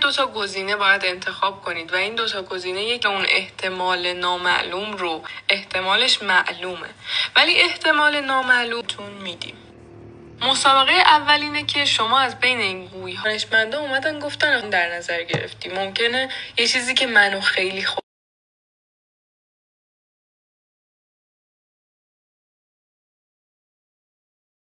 دوتا گزینه باید انتخاب کنید و این دوتا گزینه یک اون احتمال نامعلوم رو احتمالش معلومه ولی احتمال نامعلومتون میدیم. مسابقه اولینه که شما از بین این گوی‌ها دانشمندا اومدن گفتن در نظر گرفتی ممکنه یه چیزی که منو خیلی